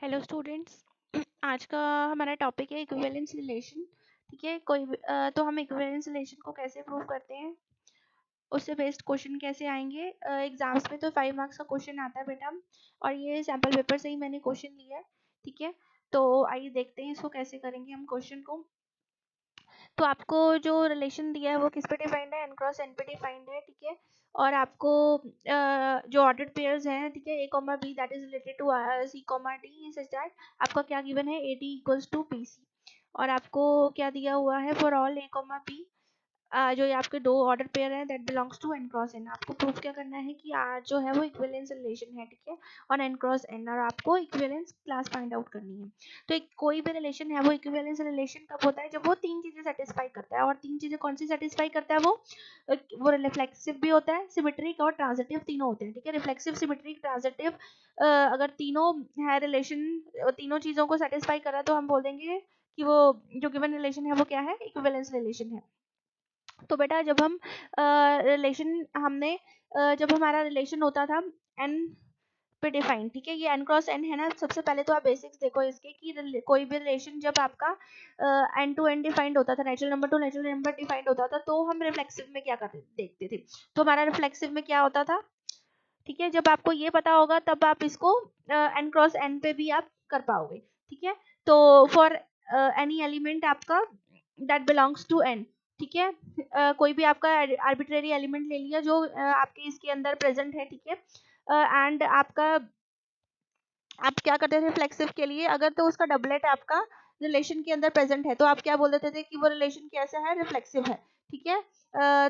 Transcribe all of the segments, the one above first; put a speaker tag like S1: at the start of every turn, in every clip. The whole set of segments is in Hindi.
S1: Hello students. आज का हमारा टॉपिक है इक्विवेलेंस रिलेशन। ठीक है, तो हम इक्विवेलेंस रिलेशन को कैसे प्रूव करते हैं, उससे बेस्ड क्वेश्चन कैसे आएंगे एग्जाम्स में। तो 5 मार्क्स का क्वेश्चन आता है बेटा, और ये सैम्पल पेपर से ही मैंने क्वेश्चन लिया है। ठीक है, तो आइए देखते हैं इसको कैसे करेंगे हम क्वेश्चन को। तो आपको जो रिलेशन दिया है वो किस पे डिफाइंड है, एन क्रॉस एन पे डिफाइंड है। ठीक है, और आपको जो ऑर्डर्ड पेयर्स हैं, ठीक है, A comma B that is related to C comma D such that आपका क्या गिवन है, ए D equals to P C. और आपको क्या दिया हुआ है, for all A comma B जो ये आपके दो ऑर्डर पेयर है that belongs to N cross N. आपको प्रूफ क्या करना है कि जो है वो इक्विवेलेंस रिलेशन है। ठीक है, और एन क्रॉस एन, और आपको इक्विवेलेंस क्लास फाइंड आउट करनी है। तो एक कोई भी रिलेशन है वो इक्विवेलेंस रिलेशन कब होता है, जब वो तीन चीजें सेटिस्फाई करता है। और तीन चीजें कौन सी सेटिस्फाई करता है, वो रिफ्लेक्सिव भी होता है, सिमेट्रिक और ट्रांजिटिव, तीनों होते हैं। ठीक है, रिफ्लेक्सिव, सिमेट्रिक, ट्रांजिटिव अगर तीनों है रिलेशन, तीनों चीजों को सेटिस्फाई कर रहा है, तो हम बोल देंगे कि वो जो गिवन रिलेशन है वो क्या है, इक्विवेलेंस रिलेशन है। तो बेटा जब हम रिलेशन हमने जब हमारा रिलेशन होता था एन पे डिफाइन, ठीक है, ये एन क्रॉस एन है ना। सबसे पहले तो आप बेसिक्स देखो इसके कि कोई भी रिलेशन जब आपका एन टू एन डिफाइंड होता था, natural number two natural number defined होता था, तो हम रिफ्लेक्सिव में क्या करते देखते थे। तो हमारा रिफ्लेक्सिव में क्या होता था, ठीक है, जब आपको ये पता होगा तब आप इसको एन क्रॉस एन पे भी आप कर पाओगे। ठीक है, तो फॉर एनी एलिमेंट आपका दैट बिलोंग्स टू एन, ठीक है, कोई भी आपका आर्बिट्रेरी एलिमेंट ले लिया जो आपके इसके अंदर प्रेजेंट है। ठीक है, एंड आपका आप क्या करते थे फ्लेक्सिव के लिए, अगर तो उसका डबलेट आपका रिलेशन के अंदर प्रेजेंट है तो आप क्या बोल देते थे कि वो रिलेशन कैसा है, रिफ्लेक्सिव है। ठीक है,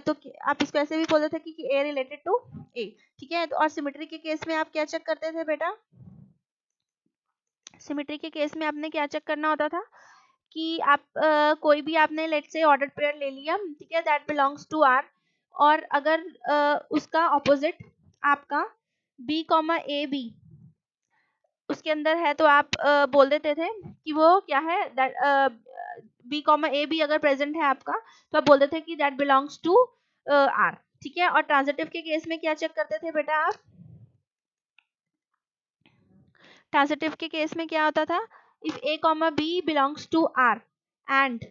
S1: तो आप इसको ऐसे भी बोल देते थे कि ए रिलेटेड टू ए। ठीक है, तो और सिमेट्री के केस में आप क्या चेक करते थे बेटा, सिमेट्री के केस में आपने क्या चेक करना होता था कि आप कोई भी आपने लेट से ऑर्डर पेयर ले लिया, ठीक है, दैट बिलोंग्स टू आर, और अगर उसका ऑपोजिट आपका बी कॉमा ए बी उसके अंदर है, तो आप बोल देते थे कि वो क्या है, बी कॉमा ए बी अगर प्रेजेंट है आपका, तो आप बोल देते थे कि दैट बिलोंग्स टू आर। ठीक है, और ट्रांजिटिव के केस में क्या चेक करते थे बेटा आप, ट्रांजिटिव के केस में क्या होता था, if A comma B belongs to R and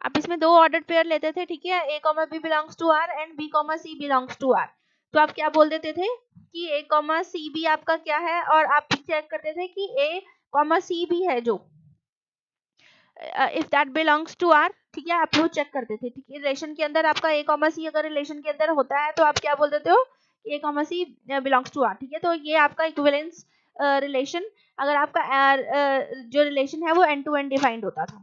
S1: आप इसमें दो ऑर्डर पेयर लेते थे। ठीक है, A comma B belongs to R and B comma C belongs to R, तो आप क्या बोल देते थे कि ए कॉमा सी भी आपका क्या है, और आप चेक करते थे कि ए कॉमा सी भी है जो if that belongs to R. ठीक है, आप वो चेक करते थे। ठीक है, रिलेशन के अंदर आपका ए कॉमा सी अगर रिलेशन के अंदर होता है तो आप क्या बोल देते हो, A comma C belongs to R. ठीक है, तो ये आपका इक्विवेलेंस रिलेशन, अगर आपका जो रिलेशन है वो एंड टू एंड डिफाइंड होता था।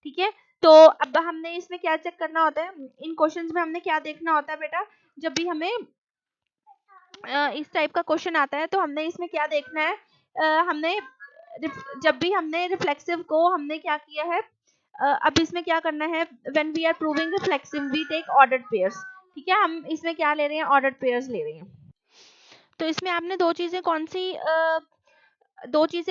S1: ठीक है, तो अब हमने इसमें क्या चेक करना होता है, इन क्वेश्चंस में हमने क्या देखना होता है बेटा, जब भी हमें इस टाइप का क्वेश्चन आता है तो हमने इसमें क्या देखना है, हमने जब भी हमने रिफ्लेक्सिव को हमने क्या किया है, अब इसमें क्या करना है, when we are proving reflexive we take ordered pairs. ठीक है, हम इसमें क्या ले रहे हैं, ऑर्डर्ड पेयर्स ले रहे हैं। तो इसमें आपने दो चीजें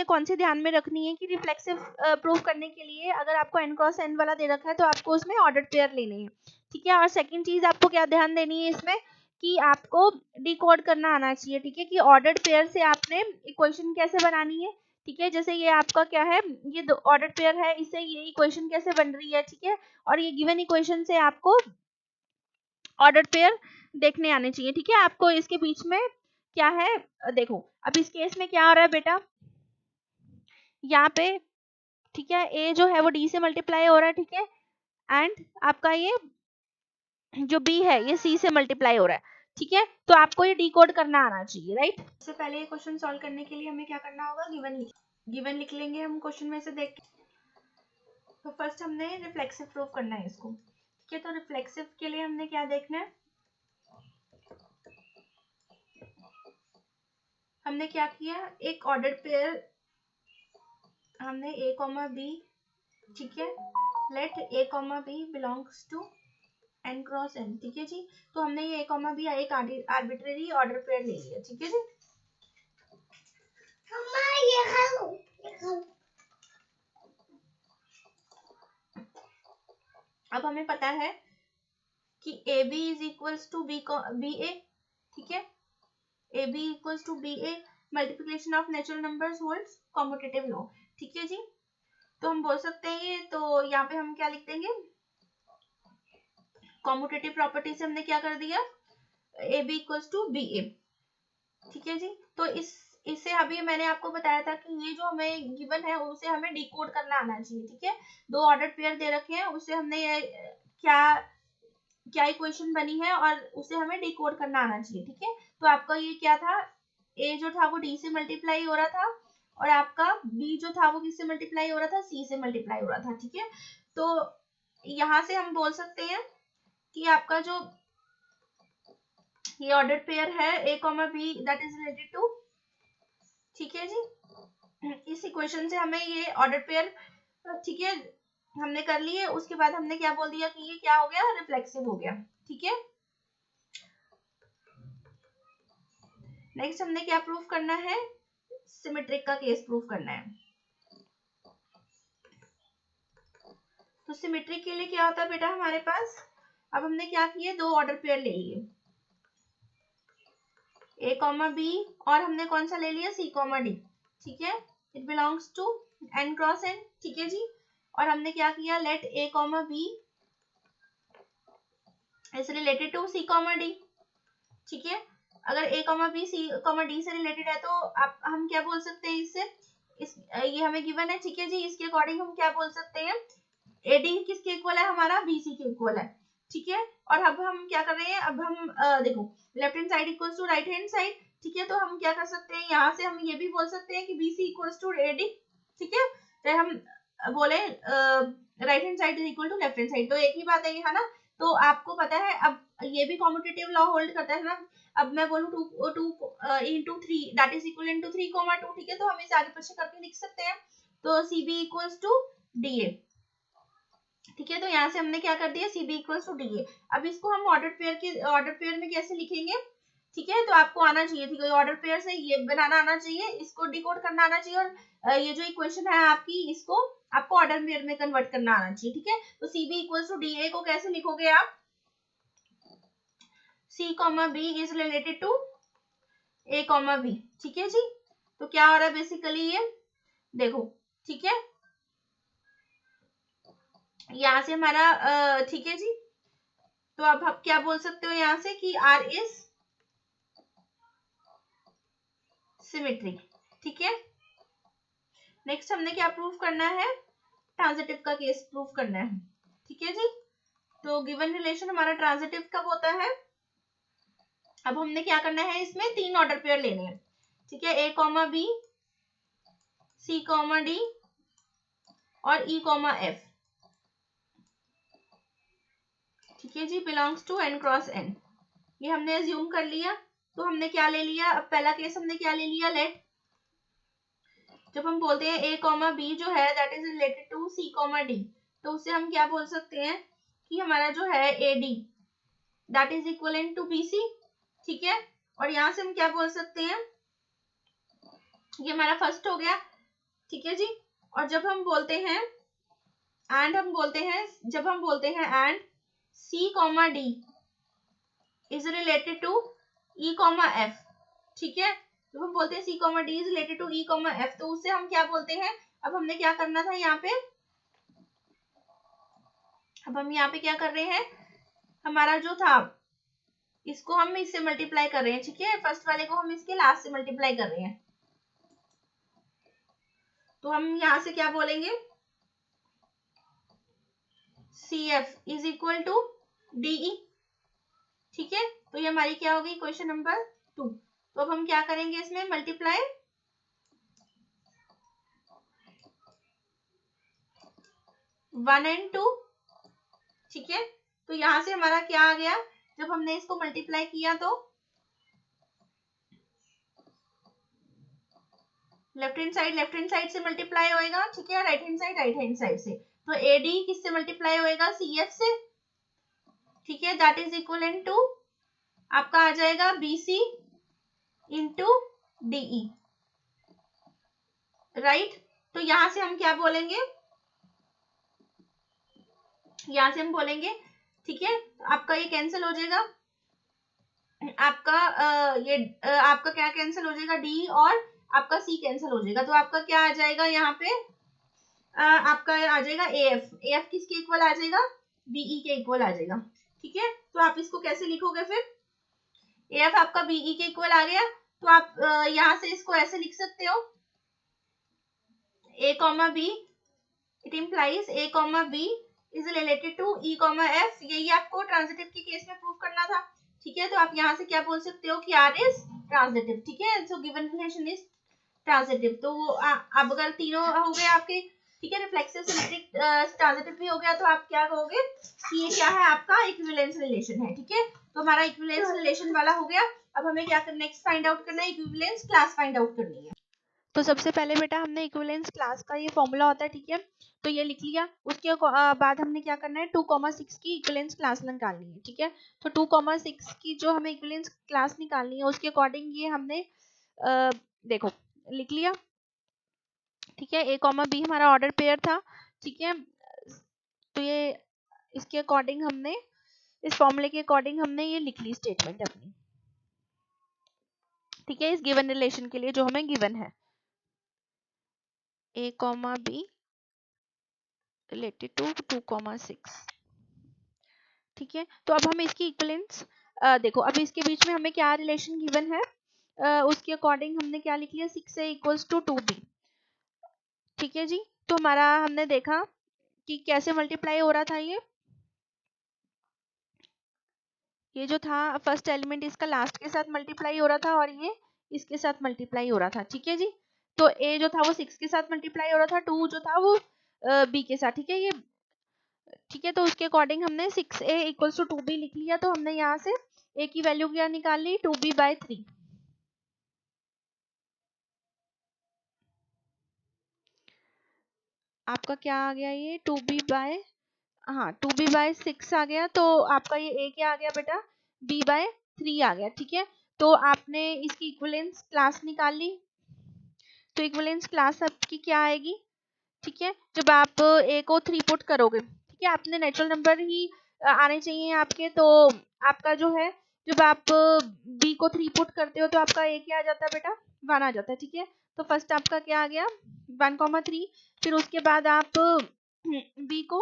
S1: कौन सी ध्यान में रखनी है कि रिफ्लेक्सिव प्रूव करने के लिए अगर आपको एन क्रॉस एन वाला दे रखा है तो आपको उसमें ऑर्डर्ड पेयर लेने हैं। ठीक है, और सेकंड चीज आपको क्या ध्यान देनी है इसमें कि आपको डिकोड करना आना चाहिए। ठीक है, कि ऑर्डर्ड पेयर से आपने इक्वेशन कैसे बनानी है। ठीक है, जैसे ये आपका क्या है, ये दो ऑर्डर्ड पेयर है, इससे ये इक्वेशन कैसे बन रही है। ठीक है, और ये गिवन इक्वेशन से आपको ऑर्डर्ड पेयर देखने आने चाहिए। ठीक है, आपको इसके बीच में क्या है, देखो अब इस केस में क्या हो रहा है बेटा, यहाँ पे ठीक है, ए जो है वो डी से मल्टीप्लाई हो रहा है। ठीक है, एंड आपका ये जो बी है ये सी से मल्टीप्लाई हो रहा है। ठीक है, तो आपको ये डिकोड करना आना चाहिए, राइट। इससे पहले ये क्वेश्चन सॉल्व करने के लिए हमें क्या करना होगा, गिवन लिख लेंगे हम क्वेश्चन में से देख के। तो फर्स्ट हमने रिफ्लेक्सिव प्रूव करना है इसको। ठीक है, तो रिफ्लेक्सिव के लिए हमने क्या देखना है, हमने क्या किया, एक ऑर्डर पेयर हमने ए कॉमा बी, ठीक है, let A comma B belongs to N cross N. ठीक है जी, तो हमने ये ए कॉमा बी एक आर्बिट्रेरी ऑर्डर पेयर ले लिया। ठीक है जी, अब हमें पता है कि A B is equals to B A. ठीक है, A B equals to B A, multiplication of natural numbers holds commutative law. ठीक है जी, तो हम बोल सकते हैं, तो यहाँ पे हम क्या लिख देंगे, कॉम्यूटेटिव प्रॉपर्टी से हमने क्या कर दिया, A B equals to B A. ठीक है जी, तो इससे अभी मैंने आपको बताया था कि ये जो हमें गिवन है उसे हमें डिकोड करना आना चाहिए। ठीक है, दो ऑर्डर पेयर दे रखे हैं, उससे हमने ये क्या क्या इक्वेशन बनी है और उसे हमें डिकोड करना आना चाहिए। ठीक है, तो आपका ये क्या था, ए जो था वो डी से मल्टीप्लाई हो रहा था और आपका बी जो था वो किससे मल्टीप्लाई हो रहा था, सी से मल्टीप्लाई हो रहा था। ठीक है, तो यहाँ से हम बोल सकते हैं कि आपका जो ये ऑर्डर पेयर है A comma B that is related to, ठीक है जी, इस इक्वेशन से हमें ये ऑर्डर पेयर, ठीक है, हमने कर लिए। उसके बाद हमने क्या बोल दिया कि ये क्या हो गया, रिफ्लेक्सिव हो गया। ठीक है, नेक्स्ट हमने क्या प्रूफ करना है, सिमेट्रिक का केस प्रूफ करना है। तो सिमेट्रिक के लिए क्या होता है बेटा हमारे पास, अब हमने क्या किए, दो ऑर्डर पेयर ले लिए, ए कॉमा बी और हमने कौन सा ले लिया, सी कॉमा डी। ठीक है, it belongs to N cross N. ठीक है जी, और हमने क्या किया, let A comma B is related to C comma D. ठीक है, अगर A comma B C comma D से रिलेटेड है तो आप हम क्या बोल सकते हैं इससे, ये हमें गिवन है। ठीक है जी, इसके अकॉर्डिंग हम क्या बोल सकते हैं, एडी किसके इक्वल है हमारा, बीसी के इक्वल है। ठीक है, और अब हम क्या कर रहे हैं, अब हम देखो left hand side equals to right hand side. ठीक है, तो हम क्या कर सकते हैं, यहाँ से हम ये भी बोल सकते हैं कि बीसी इक्वल्स टू एडी। ठीक है, तो हम बोले right hand side is equal to left hand side, तो एक ही बात है ये, है ना। तो आपको पता है अब ये भी कॉम्यूटेटिव लॉ होल्ड करता है ना। अब मैं बोलूँ two into three that is equal into 3,2। ठीक है, तो हम इसे आगे पीछे करके लिख सकते हैं, तो C B equals to D a. ठीक है, तो यहाँ से हमने क्या कर दिया, c B equals to D a. अब इसको हम ऑर्डर पेयर में कैसे लिखेंगे, ठीक है, तो आपको आना चाहिए, ठीक है, ऑर्डर पेयर से ये बनाना आना चाहिए, इसको डिकोड करना आना चाहिए, और ये जो इक्वेशन है आपकी, इसको आपको ऑर्डर पेयर में कन्वर्ट करना आना चाहिए। ठीक है, तो C B equals to D A को कैसे लिखोगे आप, C comma B is related to A comma B. ठीक है जी, तो क्या हो रहा है बेसिकली ये देखो। ठीक है, यहाँ से हमारा ठीक है जी, तो अब आप क्या बोल सकते हो यहाँ से कि R इज सिमेट्रिक। ठीक है, नेक्स्ट हमने क्या प्रूफ करना है, ट्रांजिटिव का केस प्रूफ करना है। ठीक है जी, तो गिवन रिलेशन हमारा ट्रांजिटिव कब होता है, अब हमने क्या करना है, इसमें तीन ऑर्डर पेयर लेने हैं। ठीक है, A comma B, C comma D और ई कॉमा एफ। ठीक है जी, belongs to N cross N, ये हमने अज्यूम कर लिया। तो हमने क्या ले लिया, अब पहला केस हमने क्या ले लिया, लेट जब हम बोलते हैं ए कॉमा बी जो है that is related to C comma d, तो उससे हम क्या बोल सकते हैं कि हमारा जो है ए d that is equal to b c. ठीक है, और यहाँ से हम क्या बोल सकते हैं, ये हमारा फर्स्ट हो गया। ठीक है जी, और जब हम बोलते हैं एंड, हम बोलते हैं जब हम बोलते हैं and C comma D is related to E comma F. ठीक है, जब हम बोलते हैं C comma D is related to E comma F, तो उससे हम क्या बोलते हैं, अब हमने क्या करना था यहाँ पे, अब हम यहाँ पे क्या कर रहे हैं, हमारा जो था इसको हम इससे मल्टीप्लाई कर रहे हैं। ठीक है, फर्स्ट वाले को हम इसके लास्ट से मल्टीप्लाई कर रहे हैं, तो हम यहाँ से क्या बोलेंगे, c f is equal to d e. ठीक है, तो ये हमारी क्या होगी, क्वेश्चन नंबर 2। तो अब हम क्या करेंगे, इसमें मल्टीप्लाई 1 and 2। ठीक है, तो यहां से हमारा क्या आ गया, जब हमने इसको मल्टीप्लाई किया तो लेफ्ट हैंड साइड से मल्टीप्लाई होएगा। ठीक है, राइट हैंड साइड से, तो एडी किससे मल्टीप्लाई होएगा, सी एफ से। ठीक है, दैट इज इक्वल टू आपका आ जाएगा बीसी इंटू डीई। राइट, तो यहां से हम क्या बोलेंगे, यहां से हम बोलेंगे, ठीक है, आपका ये कैंसिल हो जाएगा। आपका आपका क्या कैंसिल हो जाएगा, डी और आपका सी कैंसिल हो जाएगा, तो आपका क्या आ जाएगा यहाँ पे, आपका आ जाएगा एफ, एफ किसके इक्वल आ जाएगा, बीई के इक्वल आ जाएगा। ठीक है, तो आप इसको कैसे लिखोगे फिर, एफ आपका बीई के इक्वल आ गया, तो आप यहाँ से इसको ऐसे लिख सकते हो, a comma b, it implies a comma b is related to e comma f, यही आपको ट्रांजिटिव के केस में प्रूव करना था। ठीक है, तो आप यहाँ से क्या बोल सकते हो कि r is ट्रांजिटिव। ठीक है, so given relation is transitive, तो अब अगर तीनों हो गए आपके, ठीक है, रिफ्लेक्सिव सिमेट्रिक ट्रांजिटिव भी हो गया, तो आप क्या कहोगे कि ये क्या है, आपका इक्विवेलेंस रिलेशन है। ठीक है, तो हमारा इक्विवेलेंस रिलेशन वाला हो गया। अब हमें क्या करना है, नेक्स्ट फाइंड आउट करना है, इक्विवेलेंस क्लास फाइंड आउट करनी है। तो सबसे पहले बेटा हमने इक्विवेलेंस क्लास का ये फॉर्मूला होता है, ठीक है, तो ये लिख लिया। उसके बाद हमने क्या करना है, 2,6 की इक्विवेलेंस क्लास निकालनी है। ठीक है, तो 2,6 की जो हमें इक्विवेलेंस क्लास निकालनी है उसके अकॉर्डिंग ये हमने देखो लिख लिया। ठीक है, ए कॉमा बी हमारा ऑर्डर पेयर था। ठीक है, तो ये इसके अकॉर्डिंग हमने, इस फॉर्मूले के अकॉर्डिंग हमने ये लिख ली स्टेटमेंट अपनी। ठीक है, इस गिवन रिलेशन के लिए जो हमें गिवन है, A comma be related to 2,6। ठीक है, तो अब हम इसकी इक्विवेलेंस देखो, अब इसके बीच में हमें क्या रिलेशन गिवन है, उसके अकॉर्डिंग हमने क्या लिख लिया, 6a इक्वल्स टू 2b। ठीक है जी, तो हमारा हमने देखा कि कैसे मल्टीप्लाई हो रहा था, ये जो था फर्स्ट एलिमेंट इसका लास्ट के साथ मल्टीप्लाई हो रहा था और ये इसके साथ मल्टीप्लाई हो रहा था। ठीक है जी, तो a जो था वो 6 के साथ मल्टीप्लाई हो रहा था, 2 जो था वो b के साथ। ठीक है, ये ठीक है, तो उसके अकॉर्डिंग हमने 6a इक्वल्स टू 2b लिख लिया। तो हमने यहाँ से a की वैल्यू क्या निकाल ली, 2b/3। आपका क्या आ गया, ये 2b/6 आ गया। तो आपका ये a क्या आ गया बेटा, b/3 आ गया। ठीक है, तो आपने इसकी इक्विवेलेंस क्लास निकाल ली। तो इक्विवेलेंस क्लास आपकी क्या आएगी, ठीक है, जब आप a को 3 पुट करोगे, ठीक है, आपने नेचुरल नंबर ही आने चाहिए आपके, तो आपका जो है, जब आप b को 3 पुट करते हो तो आपका a क्या आ जाता है बेटा, 1 आ जाता है। ठीक है, तो फर्स्ट आपका क्या आ गया, 1,3। फिर उसके बाद आप b को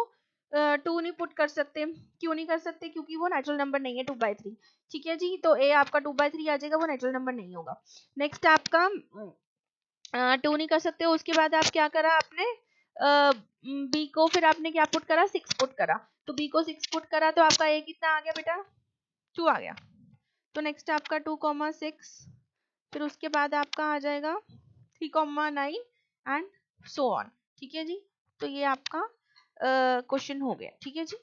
S1: 2 नहीं पुट कर सकते, क्यों नहीं कर सकते, क्योंकि वो नेचुरल नंबर नहीं है 2/3। ठीक है जी, तो a आपका 2/3 आ जाएगा, वो नेचुरल नंबर नहीं होगा। नेक्स्ट आपका 2 नहीं कर सकते, उसके बाद आप क्या करा आपने, बी को फिर आपने क्या पुट करा, 6 पुट करा। तो बी को 6 पुट करा तो आपका ए कितना आ गया बेटा, 2 आ गया। तो नेक्स्ट आपका 2,6, फिर उसके बाद आपका आ जाएगा 3,9 एंड सो ऑन। ठीक है जी, तो ये आपका क्वेश्चन हो गया। ठीक है जी।